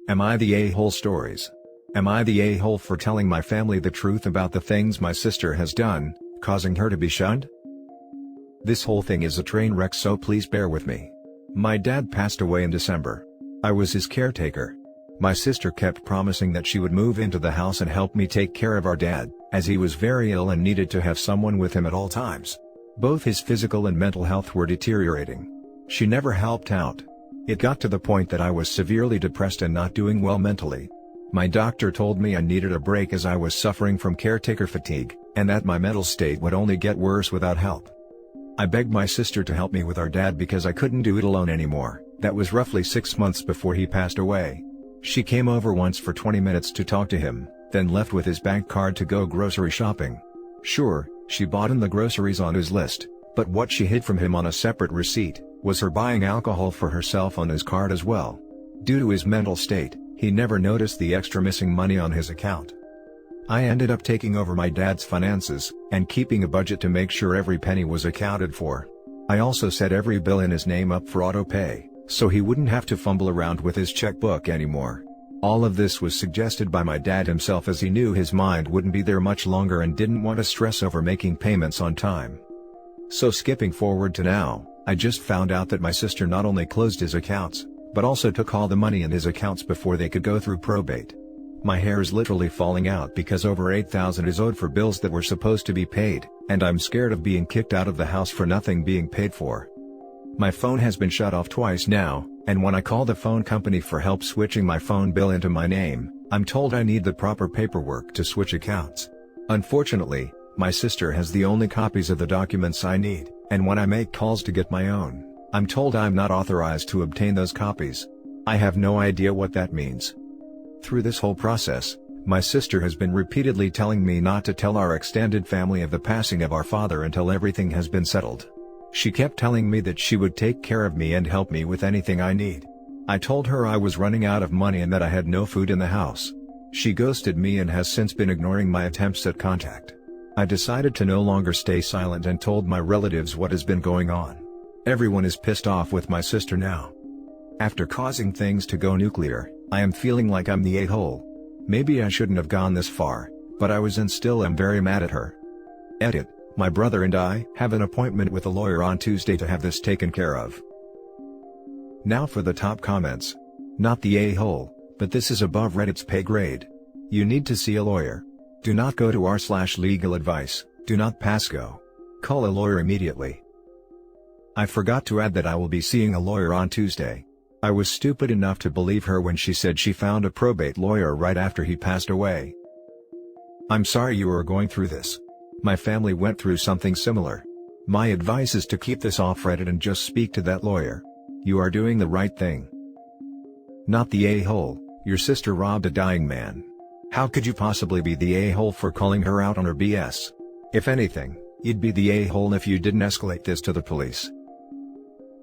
Am I the a-hole stories? Am I the a-hole for telling my family the truth about the things my sister has done, causing her to be shunned? This whole thing is a train wreck, so please bear with me. My dad passed away in December. I was his caretaker. My sister kept promising that she would move into the house and help me take care of our dad, as he was very ill and needed to have someone with him at all times. Both his physical and mental health were deteriorating. She never helped out. It got to the point that I was severely depressed and not doing well mentally. My doctor told me I needed a break as I was suffering from caretaker fatigue, and that my mental state would only get worse without help. I begged my sister to help me with our dad because I couldn't do it alone anymore. That was roughly 6 months before he passed away. She came over once for 20 minutes to talk to him, then left with his bank card to go grocery shopping. Sure, she bought him the groceries on his list, but what she hid from him on a separate receipt was her buying alcohol for herself on his card as well. Due to his mental state, he never noticed the extra missing money on his account. I ended up taking over my dad's finances, and keeping a budget to make sure every penny was accounted for. I also set every bill in his name up for auto pay, so he wouldn't have to fumble around with his checkbook anymore. All of this was suggested by my dad himself, as he knew his mind wouldn't be there much longer and didn't want to stress over making payments on time. So skipping forward to now, I just found out that my sister not only closed his accounts, but also took all the money in his accounts before they could go through probate. My hair is literally falling out because over $8,000 is owed for bills that were supposed to be paid, and I'm scared of being kicked out of the house for nothing being paid for. My phone has been shut off twice now, and when I call the phone company for help switching my phone bill into my name, I'm told I need the proper paperwork to switch accounts. Unfortunately, my sister has the only copies of the documents I need, and when I make calls to get my own, I'm told I'm not authorized to obtain those copies. I have no idea what that means. Through this whole process, my sister has been repeatedly telling me not to tell our extended family of the passing of our father until everything has been settled. She kept telling me that she would take care of me and help me with anything I need. I told her I was running out of money and that I had no food in the house. She ghosted me and has since been ignoring my attempts at contact. I decided to no longer stay silent and told my relatives what has been going on. Everyone is pissed off with my sister now. After causing things to go nuclear, I am feeling like I'm the a-hole. Maybe I shouldn't have gone this far, but I was and still am very mad at her. Edit. My brother and I have an appointment with a lawyer on Tuesday to have this taken care of. Now for the top comments. Not the a-hole, but this is above Reddit's pay grade. You need to see a lawyer. Do not go to r/legal advice, do not pass go. Call a lawyer immediately. I forgot to add that I will be seeing a lawyer on Tuesday. I was stupid enough to believe her when she said she found a probate lawyer right after he passed away. I'm sorry you are going through this. My family went through something similar. My advice is to keep this off Reddit and just speak to that lawyer. You are doing the right thing. Not the a-hole, your sister robbed a dying man. How could you possibly be the a-hole for calling her out on her BS? If anything, you'd be the a-hole if you didn't escalate this to the police.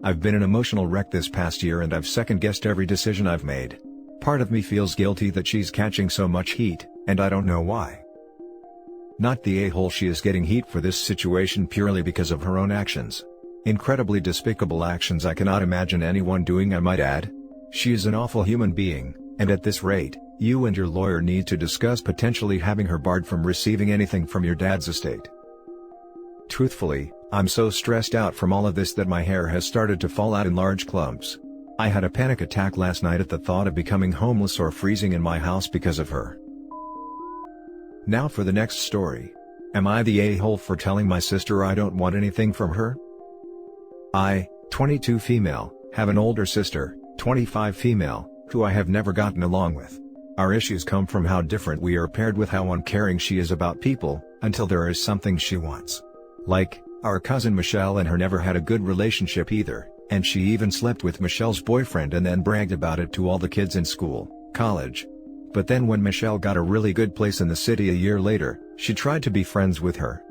I've been an emotional wreck this past year and I've second-guessed every decision I've made. Part of me feels guilty that she's catching so much heat, and I don't know why. Not the a-hole, she is getting heat for this situation purely because of her own actions. Incredibly despicable actions I cannot imagine anyone doing, I might add. She is an awful human being, and at this rate, you and your lawyer need to discuss potentially having her barred from receiving anything from your dad's estate. Truthfully, I'm so stressed out from all of this that my hair has started to fall out in large clumps. I had a panic attack last night at the thought of becoming homeless or freezing in my house because of her. Now for the next story. Am I the a-hole for telling my sister I don't want anything from her? I, 22 female, have an older sister, 25 female, who I have never gotten along with. Our issues come from how different we are paired with how uncaring she is about people, until there is something she wants. Like, our cousin Michelle and her never had a good relationship either, and she even slept with Michelle's boyfriend and then bragged about it to all the kids in school, college. But then when Michelle got a really good place in the city a year later, she tried to be friends with her.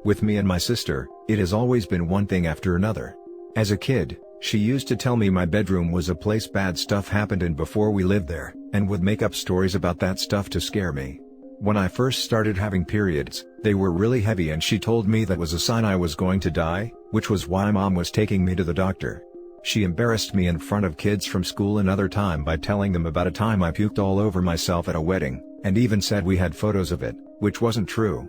With me and my sister, it has always been one thing after another. As a kid, she used to tell me my bedroom was a place bad stuff happened in before we lived there, and would make up stories about that stuff to scare me. When I first started having periods, they were really heavy and she told me that was a sign I was going to die, which was why Mom was taking me to the doctor. She embarrassed me in front of kids from school another time by telling them about a time I puked all over myself at a wedding, and even said we had photos of it, which wasn't true.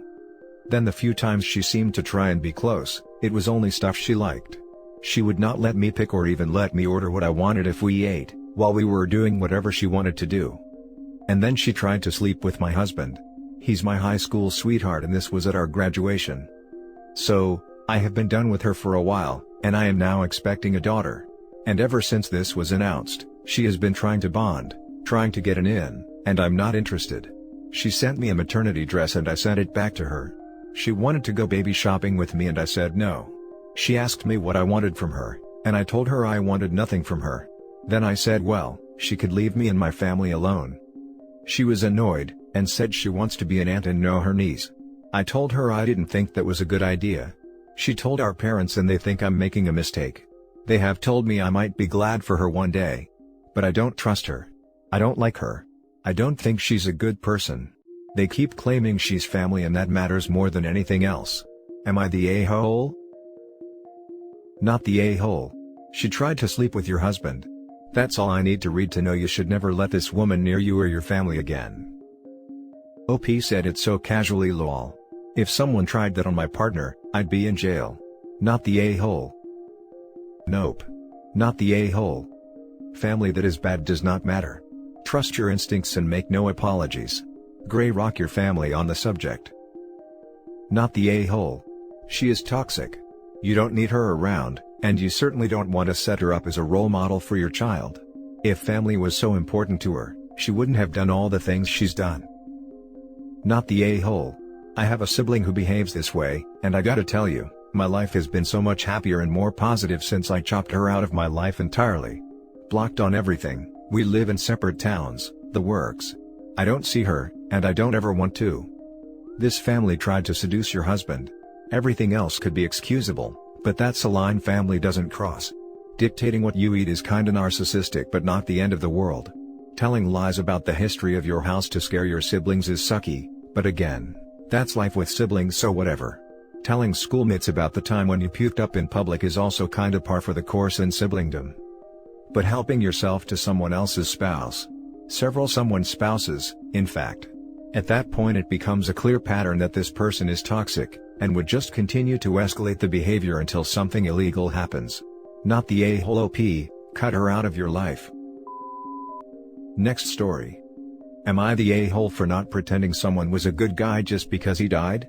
Then the few times she seemed to try and be close, it was only stuff she liked. She would not let me pick or even let me order what I wanted if we ate, while we were doing whatever she wanted to do. And then she tried to sleep with my husband. He's my high school sweetheart and this was at our graduation. So, I have been done with her for a while, and I am now expecting a daughter. And ever since this was announced, she has been trying to bond, trying to get an in, and I'm not interested. She sent me a maternity dress and I sent it back to her. She wanted to go baby shopping with me and I said no. She asked me what I wanted from her, and I told her I wanted nothing from her. Then I said well, she could leave me and my family alone. She was annoyed, and said she wants to be an aunt and know her niece. I told her I didn't think that was a good idea. She told our parents and they think I'm making a mistake. They have told me I might be glad for her one day. But I don't trust her. I don't like her. I don't think she's a good person. They keep claiming she's family and that matters more than anything else. Am I the a-hole? Not the a-hole. She tried to sleep with your husband. That's all I need to read to know you should never let this woman near you or your family again. OP said it so casually lol. If someone tried that on my partner, I'd be in jail. Not the a-hole. Nope. Not the a-hole. Family that is bad does not matter. Trust your instincts and make no apologies. Gray rock your family on the subject. Not the a-hole. She is toxic. You don't need her around, and you certainly don't want to set her up as a role model for your child. If family was so important to her, she wouldn't have done all the things she's done. Not the a-hole. I have a sibling who behaves this way, and I gotta tell you, my life has been so much happier and more positive since I chopped her out of my life entirely. Blocked on everything, we live in separate towns, the works. I don't see her, and I don't ever want to. This family tried to seduce your husband. Everything else could be excusable, but that's a line family doesn't cross. Dictating what you eat is kinda narcissistic but not the end of the world. Telling lies about the history of your house to scare your siblings is sucky, but again, that's life with siblings so whatever. Telling schoolmates about the time when you puked up in public is also kinda par for the course in siblingdom. But helping yourself to someone else's spouse. Someone's spouses, in fact. At that point it becomes a clear pattern that this person is toxic, and would just continue to escalate the behavior until something illegal happens. Not the a-hole OP, cut her out of your life. Next story. Am I the a-hole for not pretending someone was a good guy just because he died?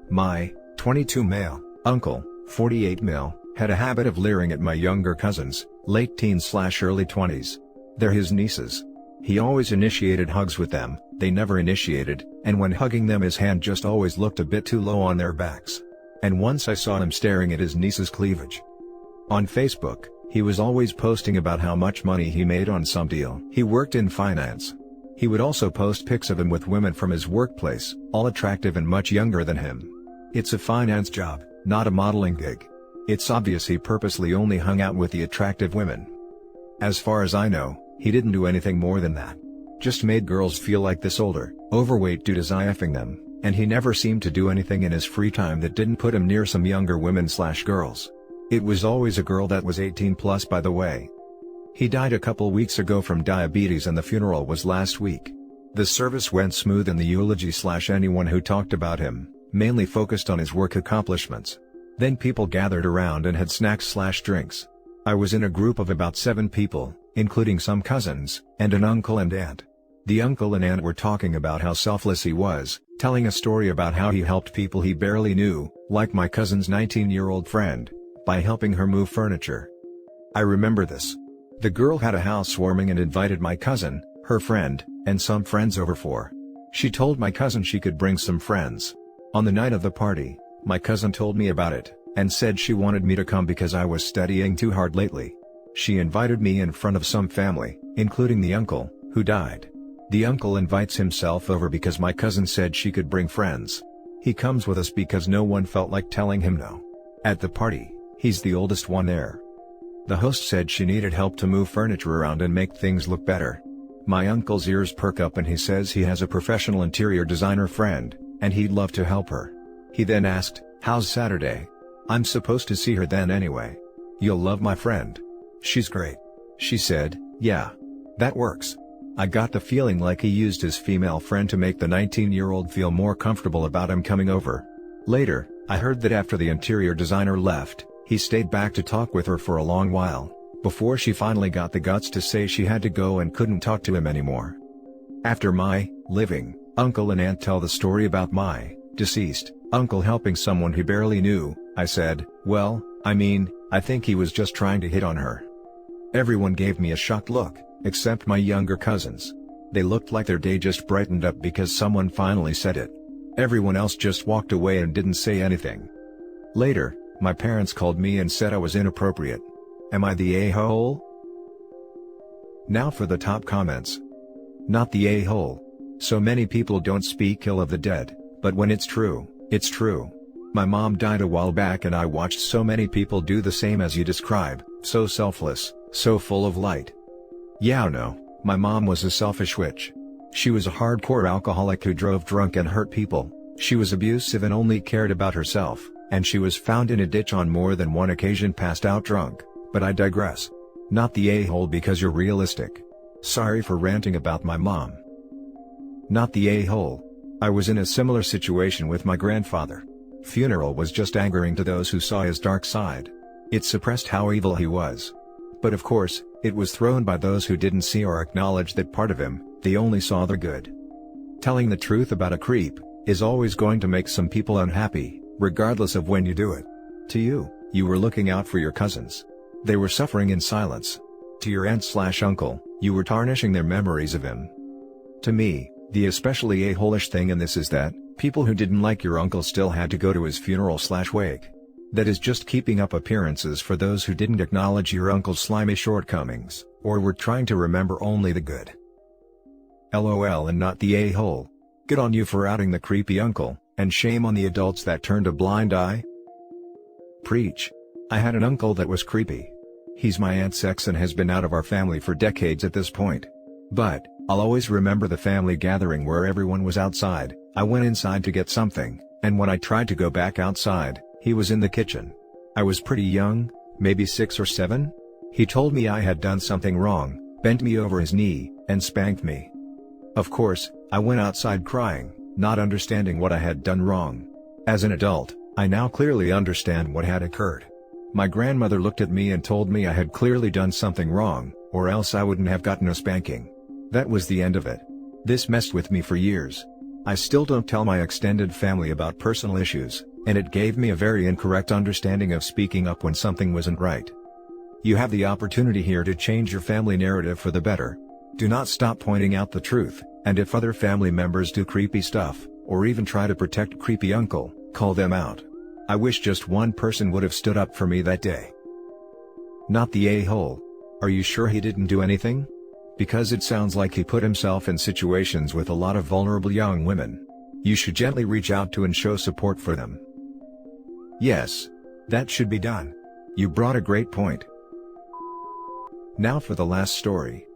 My 22 male uncle, 48 male, had a habit of leering at my younger cousins, late teens/early 20s. They're his nieces. He always initiated hugs with them, they never initiated, and when hugging them his hand just always looked a bit too low on their backs. And once I saw him staring at his niece's cleavage. On Facebook, he was always posting about how much money he made on some deal. He worked in finance. He would also post pics of him with women from his workplace, all attractive and much younger than him. It's a finance job, not a modeling gig. It's obvious he purposely only hung out with the attractive women. As far as I know, he didn't do anything more than that. Just made girls feel like this older, overweight dude is IFing them, and he never seemed to do anything in his free time that didn't put him near some younger women/girls. It was always a girl that was 18+ by the way. He died a couple weeks ago from diabetes and the funeral was last week. The service went smooth and the eulogy/anyone who talked about him, mainly focused on his work accomplishments. Then people gathered around and had snacks/drinks. I was in a group of about 7 people, including some cousins, and an uncle and aunt. The uncle and aunt were talking about how selfless he was, telling a story about how he helped people he barely knew, like my cousin's 19-year-old friend, by helping her move furniture. I remember this. The girl had a housewarming and invited my cousin, her friend, and some friends over for. She told my cousin she could bring some friends. On the night of the party, my cousin told me about it, and said she wanted me to come because I was studying too hard lately. She invited me in front of some family, including the uncle, who died. The uncle invites himself over because my cousin said she could bring friends. He comes with us because no one felt like telling him no. At the party, he's the oldest one there. The host said she needed help to move furniture around and make things look better. My uncle's ears perk up and he says he has a professional interior designer friend, and he'd love to help her. He then asked, "How's Saturday? I'm supposed to see her then anyway." "You'll love my friend. She's great." She said, "Yeah. That works." I got the feeling like he used his female friend to make the 19-year-old feel more comfortable about him coming over. Later, I heard that after the interior designer left, he stayed back to talk with her for a long while, before she finally got the guts to say she had to go and couldn't talk to him anymore. After my living uncle and aunt tell the story about my deceased uncle helping someone he barely knew, I said, "Well, I think he was just trying to hit on her." Everyone gave me a shocked look, except my younger cousins. They looked like their day just brightened up because someone finally said it. Everyone else just walked away and didn't say anything. Later, my parents called me and said I was inappropriate. Am I the a-hole? Now for the top comments. Not the a-hole. So many people don't speak ill of the dead, but when it's true, it's true. My mom died a while back and I watched so many people do the same as you describe, so selfless, so full of light. Yeah, no, my mom was a selfish witch. She was a hardcore alcoholic who drove drunk and hurt people, she was abusive and only cared about herself, and she was found in a ditch on more than one occasion passed out drunk, but I digress. Not the a-hole because you're realistic. Sorry for ranting about my mom. Not the a-hole. I was in a similar situation with my grandfather. Funeral was just angering to those who saw his dark side. It suppressed how evil he was. But of course, it was thrown by those who didn't see or acknowledge that part of him, they only saw the good. Telling the truth about a creep is always going to make some people unhappy, regardless of when you do it. To you, you were looking out for your cousins. They were suffering in silence. To your aunt/uncle, you were tarnishing their memories of him. To me, the especially a-hole-ish thing in this is that, people who didn't like your uncle still had to go to his funeral/wake. That is just keeping up appearances for those who didn't acknowledge your uncle's slimy shortcomings, or were trying to remember only the good. LOL and not the a-hole. Good on you for outing the creepy uncle, and shame on the adults that turned a blind eye. Preach. I had an uncle that was creepy. He's my aunt's ex and has been out of our family for decades at this point. But, I'll always remember the family gathering where everyone was outside. I went inside to get something, and when I tried to go back outside, he was in the kitchen. I was pretty young, maybe 6 or 7. He told me I had done something wrong, bent me over his knee, and spanked me. Of course, I went outside crying, not understanding what I had done wrong. As an adult, I now clearly understand what had occurred. My grandmother looked at me and told me I had clearly done something wrong, or else I wouldn't have gotten a spanking. That was the end of it. This messed with me for years. I still don't tell my extended family about personal issues, and it gave me a very incorrect understanding of speaking up when something wasn't right. You have the opportunity here to change your family narrative for the better. Do not stop pointing out the truth, and if other family members do creepy stuff, or even try to protect creepy uncle, call them out. I wish just one person would have stood up for me that day. Not the a-hole. Are you sure he didn't do anything? Because it sounds like he put himself in situations with a lot of vulnerable young women. You should gently reach out to and show support for them. Yes. That should be done. You brought a great point. Now for the last story.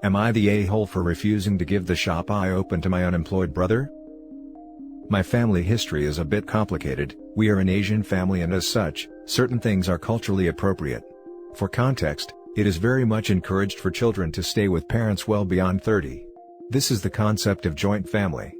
Am I the a-hole for refusing to give the shop I opened to my unemployed brother? My family history is a bit complicated. We are an Asian family and as such, certain things are culturally appropriate. For context, it is very much encouraged for children to stay with parents well beyond 30. This is the concept of joint family.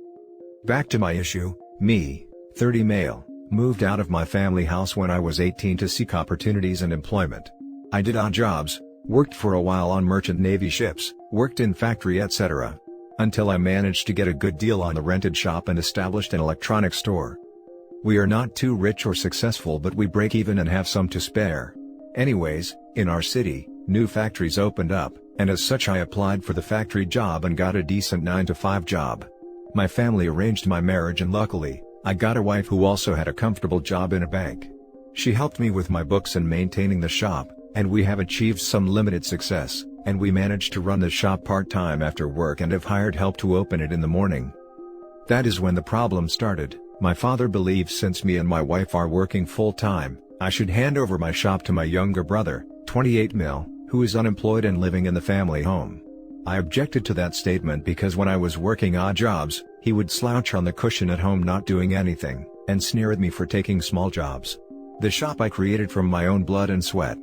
Back to my issue, me, 30 male, moved out of my family house when I was 18 to seek opportunities and employment. I did odd jobs, worked for a while on merchant navy ships, worked in factory etc. Until I managed to get a good deal on a rented shop and established an electronics store. We are not too rich or successful but we break even and have some to spare. Anyways, in our city, new factories opened up, and as such I applied for the factory job and got a decent 9-to-5 job. My family arranged my marriage and luckily, I got a wife who also had a comfortable job in a bank. She helped me with my books and maintaining the shop, and we have achieved some limited success, and we managed to run the shop part-time after work and have hired help to open it in the morning. That is when the problem started. My father believes since me and my wife are working full-time, I should hand over my shop to my younger brother, 28 mil, who is unemployed and living in the family home. I objected to that statement because when I was working odd jobs, he would slouch on the cushion at home not doing anything, and sneer at me for taking small jobs. The shop I created from my own blood and sweat.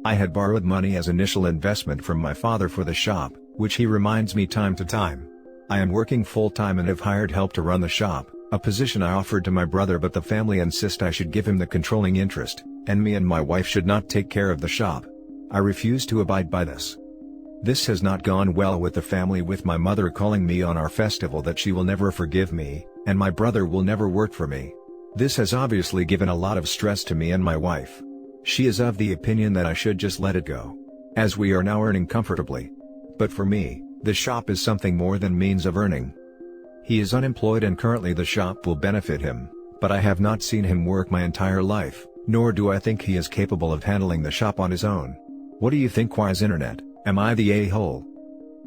I had borrowed money as initial investment from my father for the shop, which he reminds me time to time. I am working full-time and have hired help to run the shop, a position I offered to my brother, but the family insist I should give him the controlling interest, and me and my wife should not take care of the shop. I refuse to abide by this. This has not gone well with the family, with my mother calling me on our festival that she will never forgive me, and my brother will never work for me. This has obviously given a lot of stress to me and my wife. She is of the opinion that I should just let it go, as we are now earning comfortably. But for me, the shop is something more than means of earning. He is unemployed and currently the shop will benefit him, but I have not seen him work my entire life, nor do I think he is capable of handling the shop on his own. What do you think, Wise Internet? Am I the a-hole?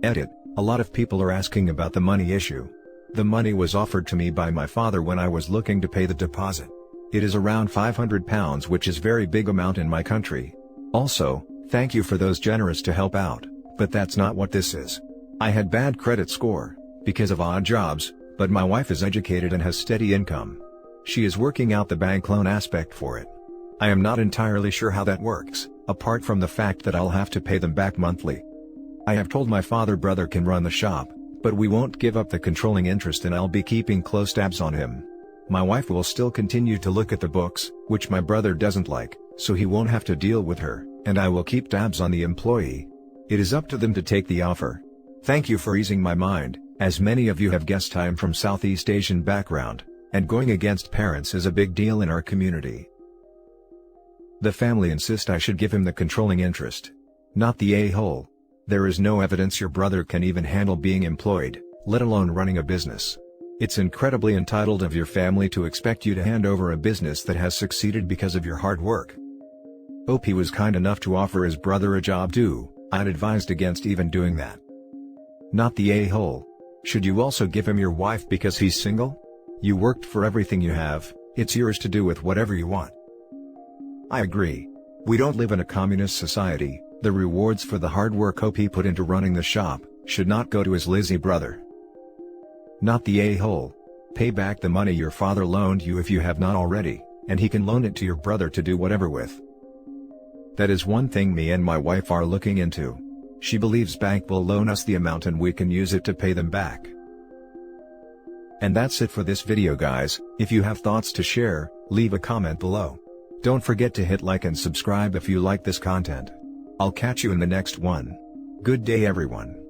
Edit. A lot of people are asking about the money issue. The money was offered to me by my father when I was looking to pay the deposit. It is around £500, which is very big amount in my country. Also, thank you for those generous to help out, but that's not what this is. I had bad credit score, because of odd jobs, but my wife is educated and has steady income. She is working out the bank loan aspect for it. I am not entirely sure how that works, apart from the fact that I'll have to pay them back monthly. I have told my brother can run the shop, but we won't give up the controlling interest and I'll be keeping close tabs on him. My wife will still continue to look at the books, which my brother doesn't like, so he won't have to deal with her, and I will keep tabs on the employee. It is up to them to take the offer. Thank you for easing my mind. As many of you have guessed, I am from Southeast Asian background, and going against parents is a big deal in our community. The family insist I should give him the controlling interest. Not the a-hole. There is no evidence your brother can even handle being employed, let alone running a business. It's incredibly entitled of your family to expect you to hand over a business that has succeeded because of your hard work. Hope he was kind enough to offer his brother a job too. I'd advised against even doing that. Not the a-hole. Should you also give him your wife because he's single? You worked for everything you have, it's yours to do with whatever you want. I agree. We don't live in a communist society. The rewards for the hard work Hope put into running the shop should not go to his lazy brother. Not the a-hole. Pay back the money your father loaned you if you have not already, and he can loan it to your brother to do whatever with. That is one thing me and my wife are looking into. She believes bank will loan us the amount and we can use it to pay them back. And that's it for this video, guys. If you have thoughts to share, leave a comment below. Don't forget to hit like and subscribe if you like this content. I'll catch you in the next one. Good day, everyone.